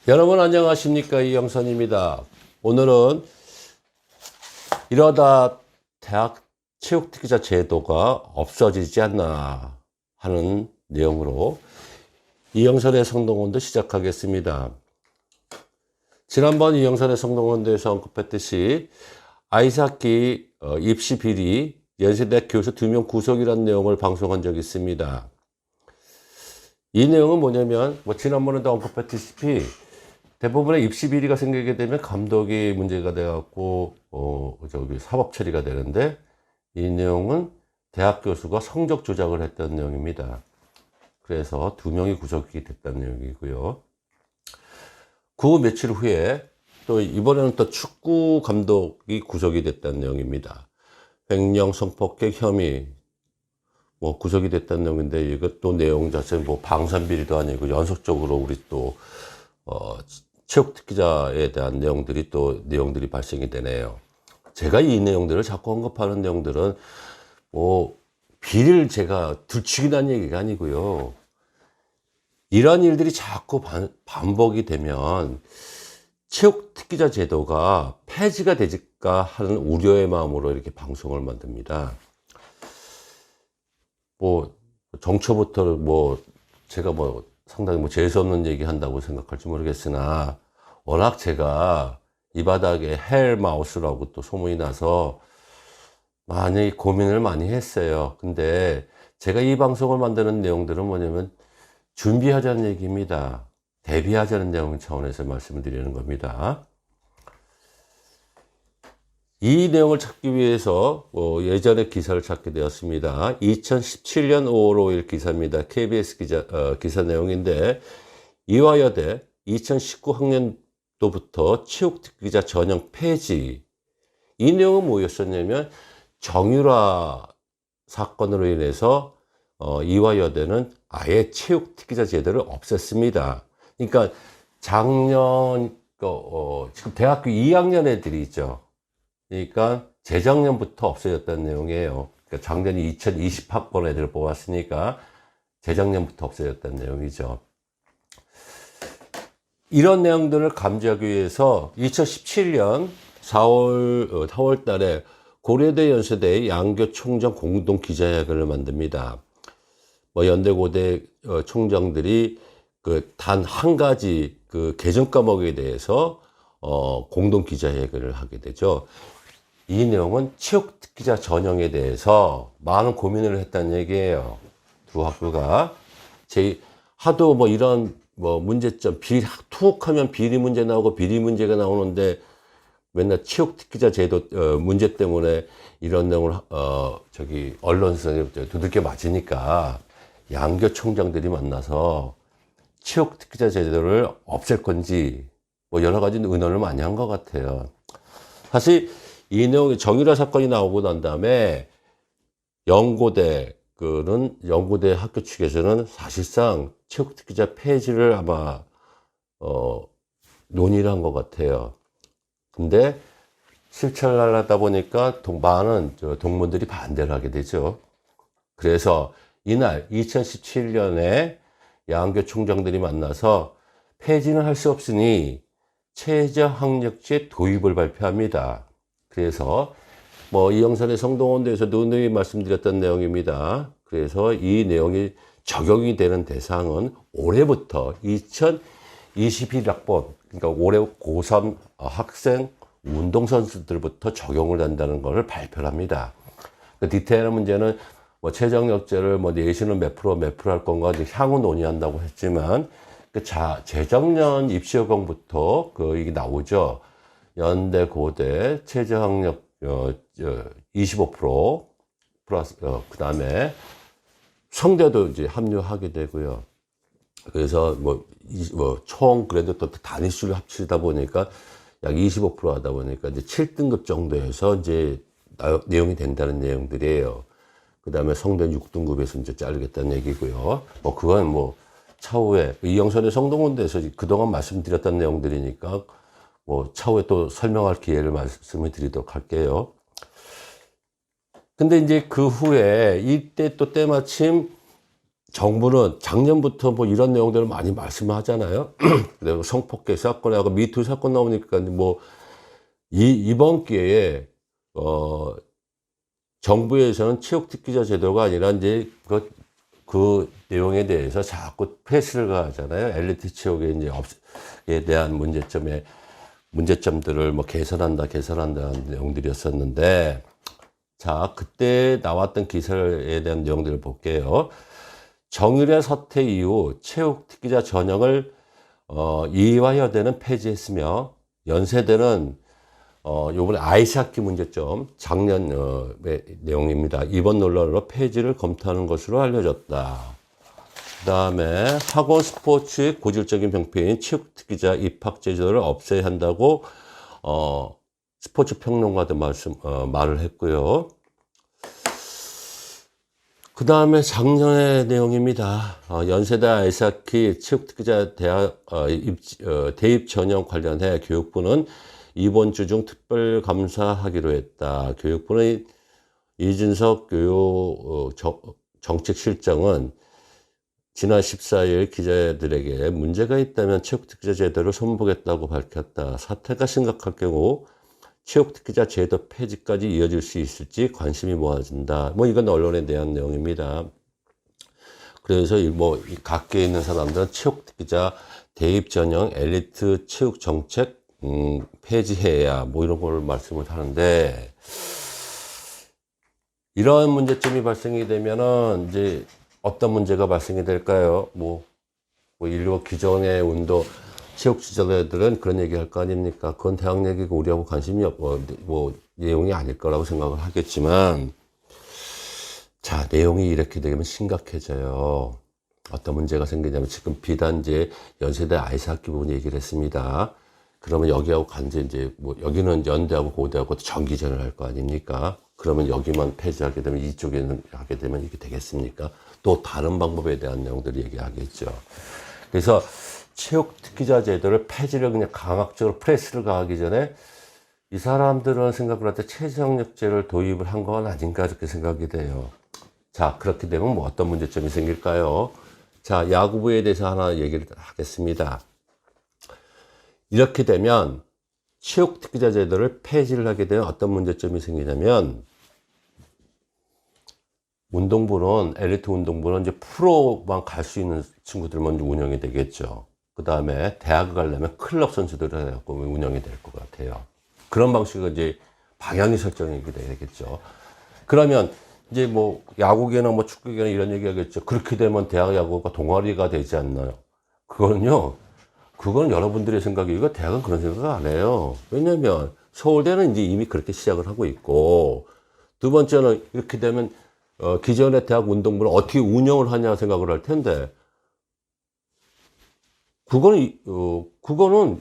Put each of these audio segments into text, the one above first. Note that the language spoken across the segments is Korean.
여러분 안녕하십니까, 이영선입니다. 오늘은 이러다 대학 체육특기자 제도가 없어지지 않나 하는 내용으로 이영선의 성동원도 시작하겠습니다. 지난번 이영선의 성동원도에서 언급했듯이 아이스하키 입시 비리 연세대 교수 2명 구속이라는 내용을 방송한 적이 있습니다. 이 내용은 뭐냐면 지난번에도 언급했다시피 대부분의 입시 비리가 생기게 되면 감독이 문제가 돼갖고 사법 처리가 되는데, 이 내용은 대학 교수가 성적 조작을 했다는 내용입니다. 그래서 2명이 구속이 됐다는 내용이고요. 그 며칠 후에 또 이번에는 또 축구 감독이 구속이 됐다는 내용입니다. 횡령 성폭행 혐의 구속이 됐다는 내용인데, 이것도 내용 자체는 방산 비리도 아니고 연속적으로 우리 또 체육특기자에 대한 내용들이 발생이 되네요. 제가 이 내용들을 자꾸 언급하는 내용들은 비리를 제가 들추기란 얘기가 아니고요. 이러한 일들이 자꾸 반복이 되면 체육특기자 제도가 폐지가 되질까 하는 우려의 마음으로 이렇게 방송을 만듭니다. 정초부터 제가 상당히 재수없는 얘기 한다고 생각할지 모르겠으나, 워낙 제가 이 바닥에 헬마우스라고 또 소문이 나서 많이 고민을 많이 했어요. 근데 제가 이 방송을 만드는 내용들은 뭐냐면 준비하자는 얘기입니다. 대비하자는 내용 차원에서 말씀을 드리는 겁니다. 이 내용을 찾기 위해서 예전에 기사를 찾게 되었습니다. 2017년 5월 5일 기사입니다. KBS 기사 내용인데, 이화여대 2019 학년도부터 체육특기자 전형 폐지. 이 내용은 뭐였었냐면, 정유라 사건으로 인해서 이화여대는 아예 체육특기자 제도를 없앴습니다. 그러니까 작년 지금 대학교 2학년 애들이 있죠. 그러니까 재작년부터 없어졌다는 내용이에요. 그러니까 작년이 2020학번 애들을 뽑았으니까 재작년부터 없어졌다는 내용이죠. 이런 내용들을 감지하기 위해서 2017년 4월 달에 고려대 연세대 양교 총장 공동 기자회견을 만듭니다. 연대 고대 총장들이 단 한 가지 개정 과목에 대해서 공동 기자회견을 하게 되죠. 이 내용은 체육특기자 전형에 대해서 많은 고민을 했다는 얘기예요. 두 학교가 하도 이런 문제점, 투옥하면 비리 문제 나오고 비리 문제가 나오는데, 맨날 체육특기자 제도 문제 때문에 이런 내용을 언론에서 두들겨 맞으니까 양교 총장들이 만나서 체육특기자 제도를 없앨 건지 여러 가지 의논을 많이 한 것 같아요. 사실 이 내용이 정유라 사건이 나오고 난 다음에 영고대 학교 측에서는 사실상 체육특기자 폐지를 아마 논의를 한 것 같아요. 근데 실천을 하려다 보니까 많은 동문들이 반대를 하게 되죠. 그래서 이날 2017년에 양교 총장들이 만나서 폐지는 할 수 없으니 최저학력제 도입을 발표합니다. 그래서 이영선의 성동원도에서 누누이 말씀드렸던 내용입니다. 그래서 이 내용이 적용이 되는 대상은 올해부터 2021학번, 그러니까 올해 고3 학생 운동선수들부터 적용을 한다는 것을 발표를 합니다. 디테일한 문제는 최저학력제를 내신은 몇 프로 할 건가 향후 논의한다고 했지만, 재작년 입시여건부터 이게 나오죠. 연대 고대 최저학력 25% 플러스 그 다음에 성대도 이제 합류하게 되고요. 그래서 총 그래도 또 단위수를 합치다 보니까 약 25% 하다 보니까 이제 7등급 정도에서 이제 내용이 된다는 내용들이에요. 그 다음에 성대는 6등급에서 이제 자르겠다는 얘기고요. 그건 차후에 이영선의 성동원대에서 그동안 말씀드렸던 내용들이니까 차후에 또 설명할 기회를 말씀을 드리도록 할게요. 근데 이제 그 후에 이때 또 때마침 정부는 작년부터 뭐 이런 내용들을 많이 말씀하잖아요. 그리고 성폭행 사건하고 미투 사건 나오니까 뭐 이번 기회에 정부에서는 체육특기자 제도가 아니라 이제 그 내용에 대해서 자꾸 프레스를 가하잖아요. 엘리트 체육에 이제 에 대한 문제점들을 뭐 개선한다는 내용들이었었는데, 자, 그때 나왔던 기사에 대한 내용들을 볼게요. 정유래 사태 이후 체육특기자 전형을 이화여대는 폐지했으며, 연세대는 요번에 아이스하키 문제점 작년 내용입니다. 이번 논란으로 폐지를 검토하는 것으로 알려졌다. 그 다음에 학원 스포츠의 고질적인 병폐인 체육특기자 입학 제도를 없애야 한다고 스포츠 평론가도 말을 했고요. 그 다음에 작년의 내용입니다. 연세대 아이스하키 체육특기자 대입 전형 관련해 교육부는 이번 주 중 특별 감사하기로 했다. 교육부는 이준석 정책실장은 지난 14일 기자들에게 문제가 있다면 체육특기자 제도를 손보겠다고 밝혔다. 사태가 심각할 경우 체육특기자 제도 폐지까지 이어질 수 있을지 관심이 모아진다. 뭐 이건 언론에 대한 내용입니다. 그래서 뭐 각계에 있는 사람들은 체육특기자 대입 전형 엘리트 체육 정책 폐지해야 뭐 이런 걸 말씀을 하는데, 이런 문제점이 발생이 되면은 이제 어떤 문제가 발생이 될까요? 뭐 인류가 기존의 체육 지도자들은 그런 얘기 할 거 아닙니까? 그건 대학 얘기고 우리하고 관심이 뭐 내용이 아닐 거라고 생각을 하겠지만, 자, 내용이 이렇게 되면 심각해져요. 어떤 문제가 생기냐면, 지금 비단지 연세대 아이스하키 부분 얘기를 했습니다. 그러면 여기하고 이제 뭐 여기는 연대하고 고대하고 정기전을 할 거 아닙니까? 그러면 여기만 폐지하게 되면 이쪽에는 하게 되면 이게 되겠습니까? 또 다른 방법에 대한 내용들을 얘기하겠죠. 그래서 체육특기자 제도를 폐지를 그냥 강압적으로 프레스를 가하기 전에 이 사람들은 생각을 할 때 최저학력제를 도입을 한 건 아닌가 이렇게 생각이 돼요. 자, 그렇게 되면 뭐 어떤 문제점이 생길까요? 자, 야구부에 대해서 하나 얘기를 하겠습니다. 이렇게 되면 체육특기자 제도를 폐지를 하게 되면 어떤 문제점이 생기냐면, 엘리트 운동부는 이제 프로만 갈 수 있는 친구들만 운영이 되겠죠. 그 다음에 대학을 가려면 클럽 선수들을 해갖고 운영이 될 것 같아요. 그런 방식으로 이제 방향이 설정이 되겠죠. 그러면 이제 뭐 야구계나 뭐 축구계나 이런 얘기 하겠죠. 그렇게 되면 대학 야구가 동아리가 되지 않나요? 그건 여러분들의 생각이고 대학은 그런 생각 안 해요. 왜냐면 서울대는 이제 이미 그렇게 시작을 하고 있고, 두 번째는 이렇게 되면 기존의 대학 운동부는 어떻게 운영을 하냐 생각을 할 텐데, 그거는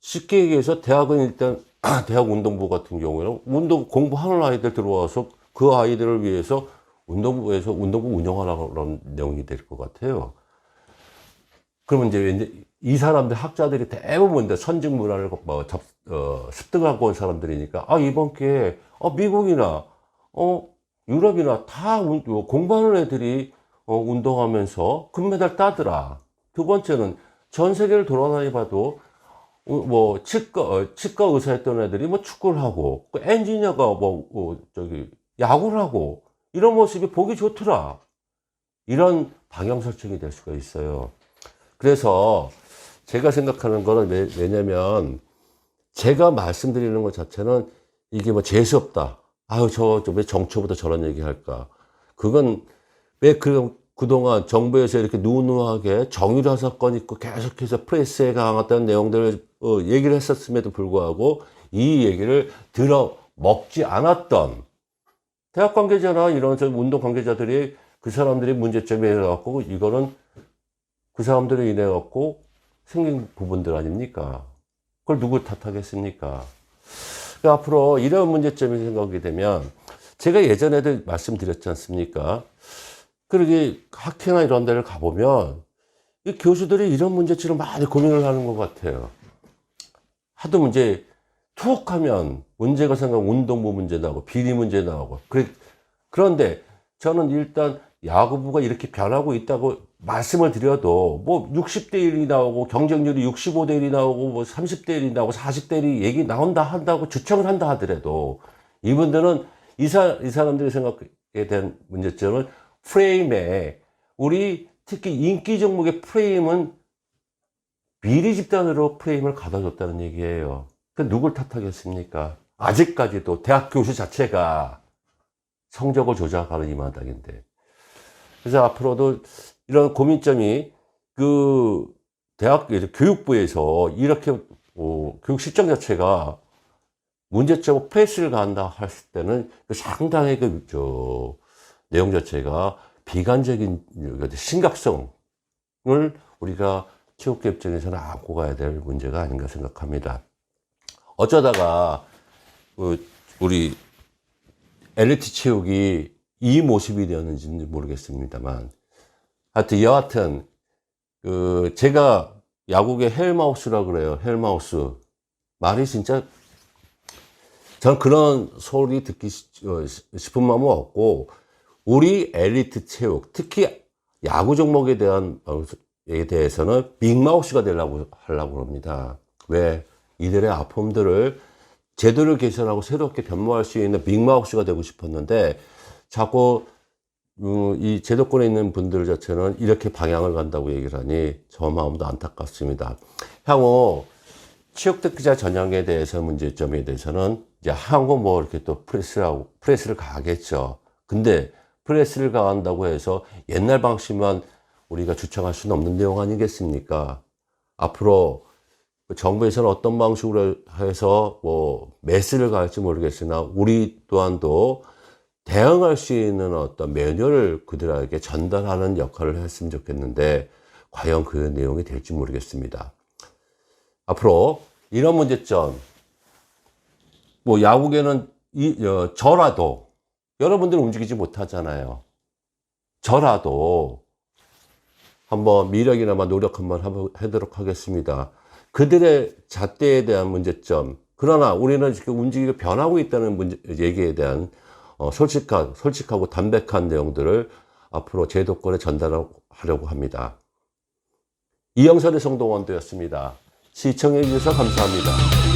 쉽게 얘기해서 대학은 일단 대학 운동부 같은 경우에는 공부하는 아이들 들어와서 그 아이들을 위해서 운동부에서 운동부 운영하라는 내용이 될 것 같아요. 그러면 이제 이 사람들 학자들이 대부분 선진 문화를 습득하고 온 사람들이니까, 이번 기회에 미국이나 유럽이나 다 공부하는 애들이 운동하면서 금메달 따더라. 두 번째는 전 세계를 돌아다니 봐도 뭐 치과 의사였던 애들이 뭐 축구를 하고, 엔지니어가 야구를 하고, 이런 모습이 보기 좋더라. 이런 방향 설정이 될 수가 있어요. 그래서 제가 생각하는 거는 왜냐면 제가 말씀드리는 것 자체는 이게 뭐 재수없다. 왜 정초부터 저런 얘기 할까? 그건 왜 그동안 정부에서 이렇게 누누하게 정유라 사건 있고 계속해서 프레스에 강했다는 내용들을 얘기를 했었음에도 불구하고 이 얘기를 들어 먹지 않았던 대학 관계자나 이런 운동 관계자들이 그 사람들이 문제점이 해갖고 이거는 그 사람들로 인해 갖고 생긴 부분들 아닙니까? 그걸 누구 탓하겠습니까? 그러니까 앞으로 이런 문제점이 생각이 되면, 제가 예전에도 말씀드렸지 않습니까? 그러게 학회나 이런 데를 가보면 이 교수들이 이런 문제점을 많이 고민을 하는 것 같아요. 하도 문제 툭 하면 문제가 생기면 운동부 문제 나오고 비리 문제 나오고 그런데 저는 일단 야구부가 이렇게 변하고 있다고 말씀을 드려도 뭐 60대 1이 나오고 경쟁률이 65대 1이 나오고 뭐 30대 1이 나오고 40대 1이 얘기 나온다 한다고 주청을 한다 하더라도 이분들은 이 사람들의 생각에 대한 문제점은 프레임에 우리 특히 인기 종목의 프레임은 비리 집단으로 프레임을 가둬줬다는 얘기예요. 그 누굴 탓하겠습니까? 아직까지도 대학 교수 자체가 성적을 조작하는 이 마당인데. 그래서 앞으로도 이런 고민점이 그 대학 교육부에서 이렇게 교육 실정 자체가 문제점 프레스를 가한다 했을 때는 상당히 내용 자체가 비관적인 심각성을 우리가 체육계 입장에서는 안고 가야 될 문제가 아닌가 생각합니다. 어쩌다가 우리 엘리트 체육이 이 모습이 되었는지는 모르겠습니다만 하여튼 여하튼 제가 야구계 헬마우스라 그래요. 헬마우스 말이 진짜 전 그런 소리 듣기 싶은 마음은 없고 우리 엘리트 체육 특히 야구 종목에 대해서는 빅마우스가 하려고 합니다. 왜? 이들의 아픔들을 제도를 개선하고 새롭게 변모할 수 있는 빅마우스가 되고 싶었는데 자꾸 이 제도권에 있는 분들 자체는 이렇게 방향을 간다고 얘기를 하니 저 마음도 안타깝습니다. 향후 체육특기자 전형에 대해서 문제점에 대해서는 이제 향후 뭐 이렇게 또 프레스를 가하겠죠. 근데 프레스를 가한다고 해서 옛날 방식만 우리가 주창할 수는 없는 내용 아니겠습니까? 앞으로 정부에서는 어떤 방식으로 해서 뭐 메스를 가할지 모르겠으나 우리 또한도 대응할 수 있는 어떤 매뉴얼을 그들에게 전달하는 역할을 했으면 좋겠는데 과연 그 내용이 될지 모르겠습니다. 앞으로 이런 문제점 뭐 야구계는 저라도 여러분들은 움직이지 못하잖아요. 저라도 한번 미력이나마 노력 한번 하도록 하겠습니다. 그들의 잣대에 대한 문제점 그러나 우리는 지금 움직이고 변하고 있다는 얘기에 대한 솔직하고 담백한 내용들을 앞으로 제도권에 전달하려고 합니다. 이영선의 성동원도였습니다. 시청해 주셔서 감사합니다.